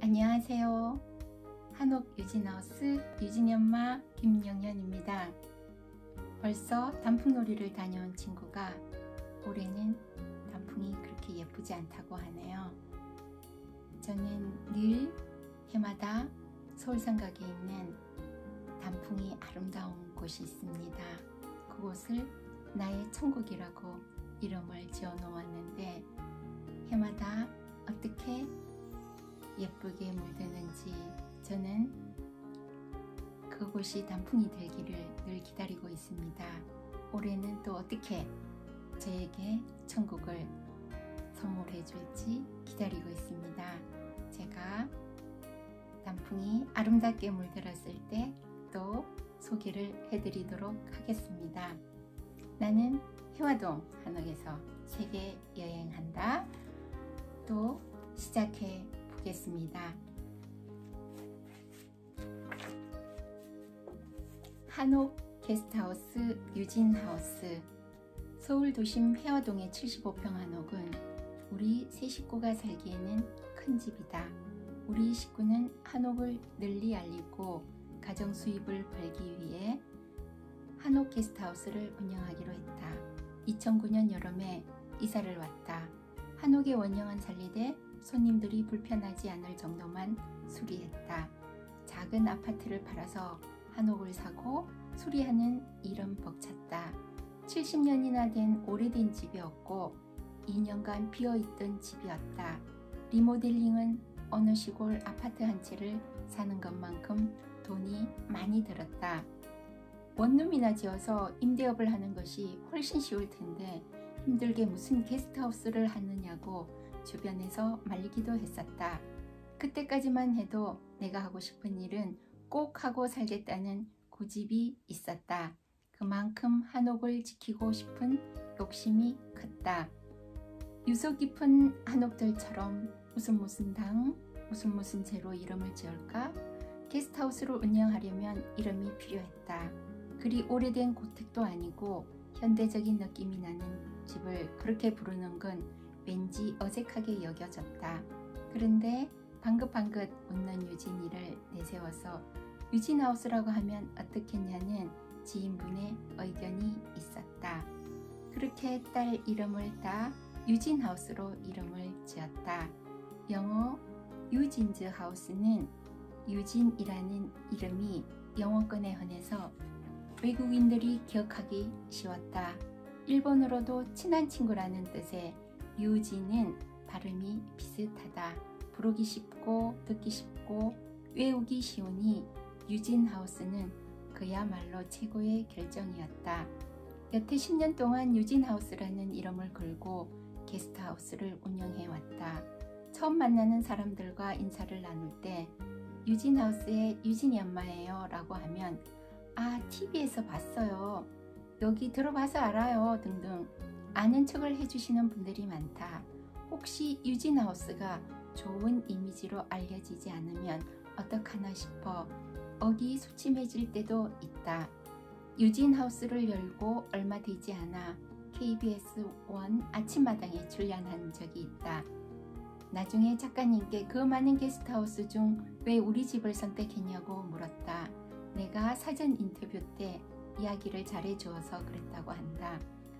안녕하세요. 한옥 유진하우스 유진이 엄마 김영현입니다. 벌써 단풍놀이를 다녀온 친구가 올해는 단풍이 그렇게 예쁘지 않다고 하네요. 저는 늘 해마다 서울 삼각에 있는 단풍이 아름다운 곳이 있습니다. 그곳을 나의 천국이라고 이름을 지어 놓았는데 해마다 어떻게 예쁘게 물드는지 저는 그곳이 단풍이 되기를 늘 기다리고 있습니다. 올해는 또 어떻게 저에게 천국을 선물해 줄지 기다리고 있습니다. 제가 단풍이 아름답게 물들었을 때 또 소개를 해드리도록 하겠습니다. 나는 해화동 한옥에서 세계 여행한다. 또 시작해 보겠습니다. 한옥 게스트하우스 유진하우스. 서울 도심 해화동의 75평 한옥은 우리 세 식구가 살기에는 큰 집이다. 우리 식구는 한옥을 널리 알리고 가정 수입을 벌기 위해 한옥 게스트하우스를 운영하기로 했다. 2009년 여름에 이사를 왔다. 한옥의 원형은 살리되 손님들이 불편하지 않을 정도만 수리했다. 작은 아파트를 팔아서 한옥을 사고 수리하는 일은 벅찼다. 70년이나 된 오래된 집이었고 2년간 비어있던 집이었다. 리모델링은 어느 시골 아파트 한 채를 사는 것만큼 돈이 많이 들었다. 원룸이나 지어서 임대업을 하는 것이 훨씬 쉬울 텐데 힘들게 무슨 게스트하우스를 하느냐고 주변에서 말리기도 했었다. 그때까지만 해도 내가 하고 싶은 일은 꼭 하고 살겠다는 고집이 있었다. 그만큼 한옥을 지키고 싶은 욕심이 컸다. 유서 깊은 한옥들처럼 무슨 당, 무슨 제로 이름을 지을까? 게스트하우스를 운영하려면 이름이 필요했다. 그리 오래된 고택도 아니고 현대적인 느낌이 나는 집을 그렇게 부르는 건 왠지 어색하게 여겨졌다. 그런데 방긋방긋 웃는 유진이를 내세워서 유진하우스라고 하면 어떻겠냐는 지인분의 의견이 있었다. 그렇게 딸 이름을 따 유진하우스로 이름을 지었다. 영어 유진즈 하우스는 유진이라는 이름이 영어권에 흔해서 외국인들이 기억하기 쉬웠다. 일본어로도 친한 친구라는 뜻의 유진은 발음이 비슷하다. 부르기 쉽고 듣기 쉽고 외우기 쉬우니 유진하우스는 그야말로 최고의 결정이었다. 여태 10년 동안 유진하우스라는 이름을 걸고 게스트하우스를 운영해왔다. 처음 만나는 사람들과 인사를 나눌 때 유진하우스의 유진이 엄마예요 라고 하면 아, TV에서 봤어요. 여기 들어봐서 알아요 등등 아는 척을 해주시는 분들이 많다. 혹시 유진하우스가 좋은 이미지로 알려지지 않으면 어떡하나 싶어 어기소침해질 때도 있다. 유진하우스를 열고 얼마 되지 않아 KBS 1 아침마당에 출연한 적이 있다. 나중에 작가님께 그 많은 게스트하우스 중 왜 우리 집을 선택했냐고 물었다. 내가 사전 인터뷰 때 이야기를 잘해주어서 그랬다고 한다.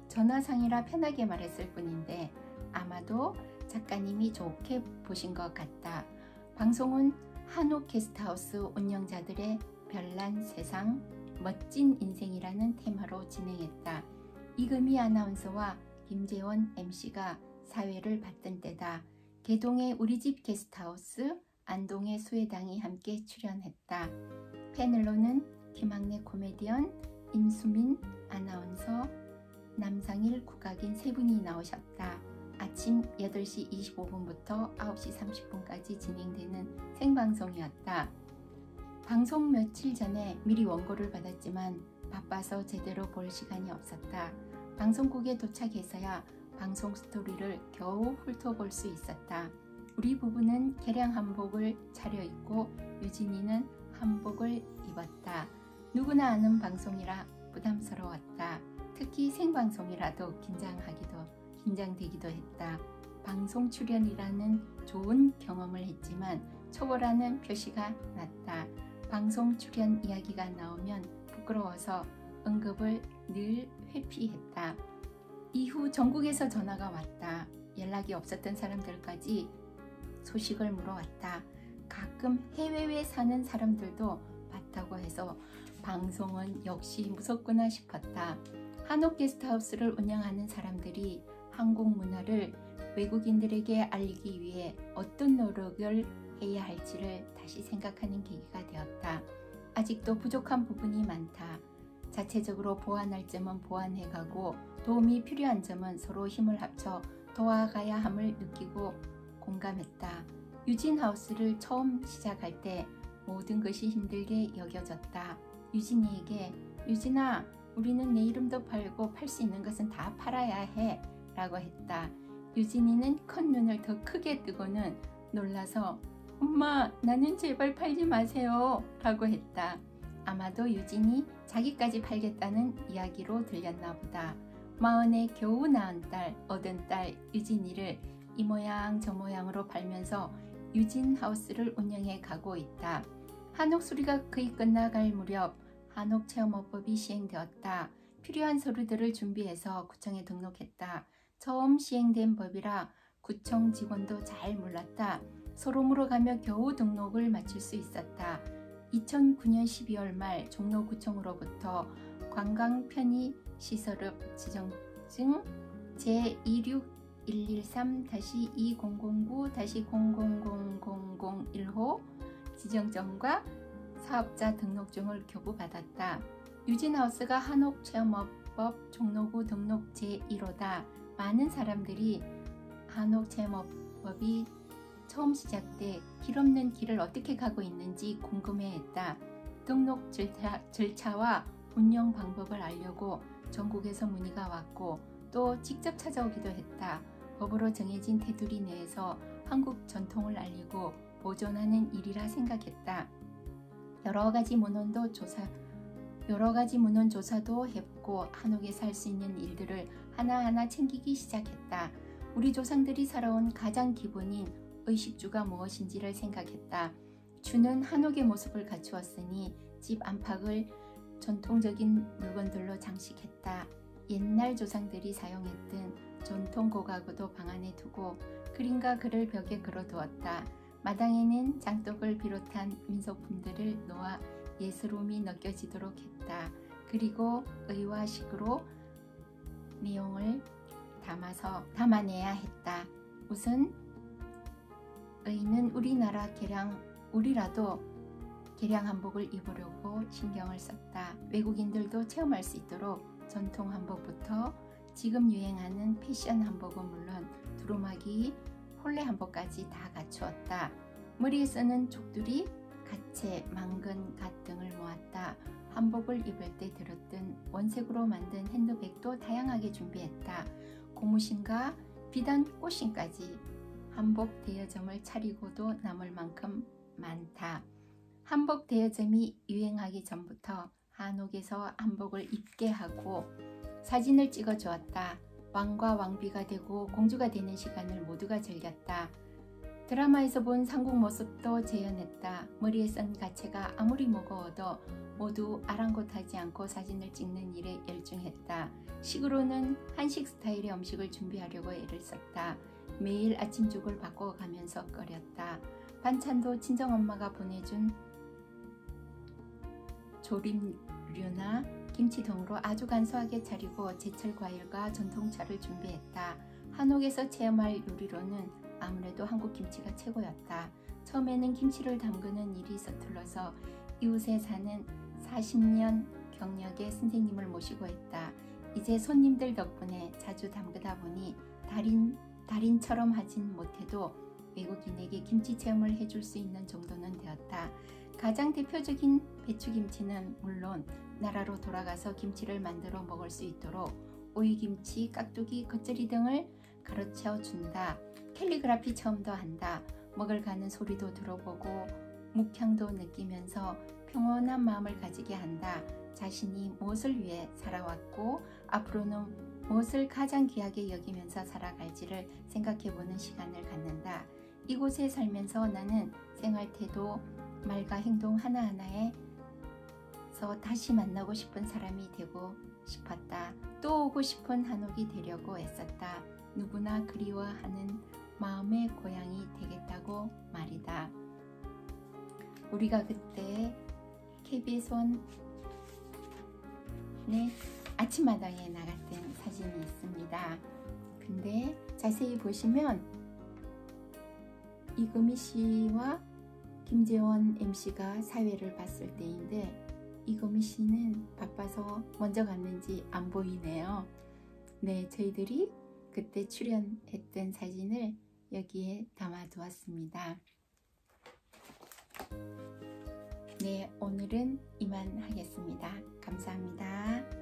전화상이라 편하게 말했을 뿐인데 아마도 작가님이 좋게 보신 것 같다. 방송은 한옥 게스트하우스 운영자들의 별난 세상, 멋진 인생이라는 테마로 진행했다. 이금희 아나운서와 김재원 MC가 사회를 받던 때다. 개동의 우리집 게스트하우스, 안동의 수혜당이 함께 출연했다. 패널로는 김학래 코미디언, 임수민 아나운서, 남상일 국악인 세 분이 나오셨다. 아침 8시 25분부터 9시 30분까지 진행되는 생방송이었다. 방송 며칠 전에 미리 원고를 받았지만 바빠서 제대로 볼 시간이 없었다. 방송국에 도착해서야 방송 스토리를 겨우 훑어볼 수 있었다. 우리 부부는 개량 한복을 차려입고 유진이는 한복을 입었다. 누구나 아는 방송이라 부담스러웠다. 특히 생방송이라도 긴장되기도 했다. 방송 출연이라는 좋은 경험을 했지만 초보라는 표시가 났다. 방송 출연 이야기가 나오면 부끄러워서 언급을 늘 회피했다. 이후 전국에서 전화가 왔다. 연락이 없었던 사람들까지 소식을 물어왔다. 가끔 해외에 사는 사람들도 봤다고 해서 방송은 역시 무섭구나 싶었다. 한옥 게스트하우스를 운영하는 사람들이 한국 문화를 외국인들에게 알리기 위해 어떤 노력을 해야 할지를 다시 생각하는 계기가 되었다. 아직도 부족한 부분이 많다. 자체적으로 보완할 점은 보완해가고 도움이 필요한 점은 서로 힘을 합쳐 도와가야 함을 느끼고 공감했다. 유진하우스를 처음 시작할 때 모든 것이 힘들게 여겨졌다. 유진이에게 유진아, 우리는 내 이름도 팔고 팔 수 있는 것은 다 팔아야 해 라고 했다. 유진이는 큰 눈을 더 크게 뜨고는 놀라서 엄마, 나는 제발 팔지 마세요 라고 했다. 아마도 유진이 자기까지 팔겠다는 이야기로 들렸나 보다. 40에 겨우 낳은 딸, 얻은 딸 유진이를 이 모양 저 모양으로 팔면서 유진하우스를 운영해 가고 있다. 한옥 수리가 거의 끝나갈 무렵 한옥체험업법이 시행되었다. 필요한 서류들을 준비해서 구청에 등록했다. 처음 시행된 법이라 구청 직원도 잘 몰랐다. 서로 물어가며 겨우 등록을 마칠 수 있었다. 2009년 12월 말 종로구청으로부터 관광편의시설업 지정증 제16113-2009-000001호 지정증과 사업자 등록증을 교부받았다. 유진하우스가 한옥체험업법 종로구 등록 제1호다. 많은 사람들이 한옥체험업법이 처음 시작돼 길 없는 길을 어떻게 가고 있는지 궁금해했다. 등록 절차와 운영 방법을 알려고 전국에서 문의가 왔고 또 직접 찾아오기도 했다. 법으로 정해진 테두리 내에서 한국 전통을 알리고 보존하는 일이라 생각했다. 여러 가지 문헌 조사도 해보고 한옥에서 할 수 있는 일들을 하나하나 챙기기 시작했다. 우리 조상들이 살아온 가장 기본인 의식주가 무엇인지를 생각했다. 주는 한옥의 모습을 갖추었으니 집 안팎을 전통적인 물건들로 장식했다. 옛날 조상들이 사용했던 전통 고가구도 방 안에 두고 그림과 글을 벽에 걸어두었다. 마당에는 장독을 비롯한 민속품들을 놓아 예스러움이 느껴지도록 했다. 그리고 의와 식으로 내용을 담아내야 했다. 우선 의는 우리라도 개량 한복을 입으려고 신경을 썼다. 외국인들도 체험할 수 있도록 전통 한복부터 지금 유행하는 패션 한복은 물론 두루마기, 혼례 한복까지 다 갖추었다. 머리에 쓰는 족두리, 가채, 망근, 갓 등을 모았다. 한복을 입을 때 들었던 원색으로 만든 핸드백도 다양하게 준비했다. 고무신과 비단 꽃신까지 한복 대여점을 차리고도 남을 만큼 많다. 한복 대여점이 유행하기 전부터 한옥에서 한복을 입게 하고 사진을 찍어 주었다. 왕과 왕비가 되고 공주가 되는 시간을 모두가 즐겼다. 드라마에서 본 상국 모습도 재현했다. 머리에 쓴 가채가 아무리 무거워도 모두 아랑곳하지 않고 사진을 찍는 일에 열중했다. 식으로는 한식 스타일의 음식을 준비하려고 애를 썼다. 매일 아침죽을 바꿔가면서 끓였다. 반찬도 친정엄마가 보내준 조림류나 김치 등으로 아주 간소하게 차리고 제철 과일과 전통차를 준비했다. 한옥에서 체험할 요리로는 아무래도 한국 김치가 최고였다. 처음에는 김치를 담그는 일이 서툴러서 이웃에 사는 40년 경력의 선생님을 모시고 했다. 이제 손님들 덕분에 자주 담그다 보니 달인처럼 하진 못해도 외국인에게 김치 체험을 해줄 수 있는 정도는 되었다. 가장 대표적인 배추김치는 물론 나라로 돌아가서 김치를 만들어 먹을 수 있도록 오이김치, 깍두기, 겉절이 등을 가르쳐 준다. 캘리그라피 체험도 한다. 먹을 가는 소리도 들어보고 묵향도 느끼면서 평온한 마음을 가지게 한다. 자신이 무엇을 위해 살아왔고 앞으로는 무엇을 가장 귀하게 여기면서 살아갈지를 생각해보는 시간을 갖는다. 이곳에 살면서 나는 생활 태도, 말과 행동 하나하나에서 다시 만나고 싶은 사람이 되고 싶었다. 또 오고 싶은 한옥이 되려고 애썼다. 누구나 그리워하는 마음의 고향이 되겠다고 말이다. 우리가 그때 KBS 1의 아침마당에 나갔던 사진이 있습니다. 근데 자세히 보시면 이금희 씨와 김재원 MC가 사회를 봤을 때인데 이금희 씨는 바빠서 먼저 갔는지 안 보이네요. 네, 저희들이 그때 출연했던 사진을 여기에 담아 두었습니다. 네, 오늘은 이만 하겠습니다. 감사합니다.